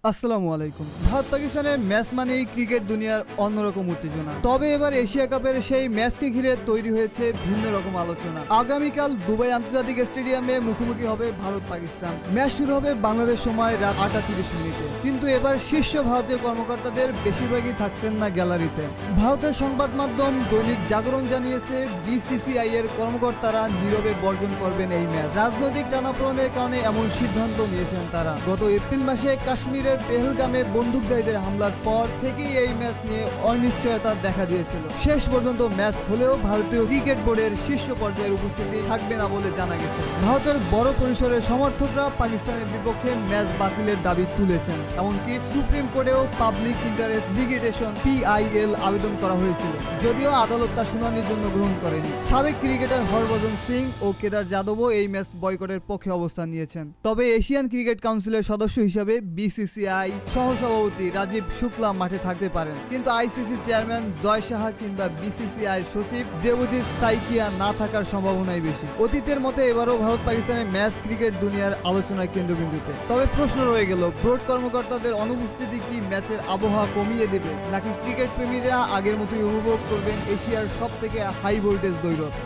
আসসালামু আলাইকুম। ভারত পাকিস্তানের ম্যাচ মানেই ক্রিকেট দুনিয়ার অন্যরকম উত্তেজনা। তবে এবার এশিয়া কাপের সেই ম্যাচকে ঘিরে তৈরি হয়েছে ভিন্ন রকম আলোচনা। আগামীকাল দুবাই আন্তর্জাতিক স্টেডিয়ামে মুখোমুখি হবে ভারত পাকিস্তান। ম্যাচ শুরু হবে বাংলাদেশ সময় রাত 8:30 কিন্তু এবার শীর্ষ ভারতীয় কর্মকর্তাদের বেশিরভাগই থাকছেন না গ্যালারিতে। ভারতের সংবাদ মাধ্যম দৈনিক জাগরণ জানিয়েছে বিসিসিআই এর কর্মকর্তারা নীরবে বর্জন করবেন এই ম্যাচ। রাজনৈতিক টানাপোড়েনের কারণে এমন সিদ্ধান্ত নিয়েছেন তারা। গত এপ্রিল মাসে কাশ্মীরের পেহেলগামে বন্দুকধারীদের হামলার পর থেকেই এই ম্যাচ নিয়ে অনিশ্চয়তা দেখা দিয়েছিল। শেষ পর্যন্ত ম্যাচ হলেও ভারতীয় ক্রিকেট বোর্ডের শীর্ষ পর্যায়ের উপস্থিতি থাকবে না বলে জানা গেছে। ভারতের বড় পরিসরের সমর্থকরা পাকিস্তানের বিপক্ষে ম্যাচ বাতিলের দাবি তুলেছেন। এমনকি সুপ্রিম কোর্টেও পাবলিক ইন্টারেস্ট লিটিগেশন PIL আবেদন করা হয়েছিল, যদিও আদালত তা শুনানির জন্য গ্রহণ করেনি। সাবেক ক্রিকেটার হরভজন সিং ও কেদার যাদবও এই ম্যাচ বয়কটের পক্ষে অবস্থান নিয়েছেন। তবে এশিয়ান ক্রিকেট কাউন্সিলের সদস্য হিসাবে বিসিসিআই সহসভাপতি রাজীব শুক্লা মাঠে থাকতে পারেন, কিন্তু ICC চেয়ারম্যান জয় সাহা কিংবা বিসিসিআই সচিব দেবজিৎ সাইকিয়া না থাকার সম্ভাবনাই বেশি। অতীতের মতো এবারও ভারত পাকিস্তানের ম্যাচ ক্রিকেট দুনিয়ার আলোচনার কেন্দ্রবিন্দুতে। তবে প্রশ্ন রয়ে গেল, বোর্ড কর্মকর্তাদের অনুপস্থিতি কি ম্যাচের আবহাওয়া কমিয়ে দেবে, নাকি ক্রিকেট প্রেমীরা আগের মতোই উপভোগ করবেন এশিয়ার সবথেকে হাই ভোল্টেজ দ্বৈরথ।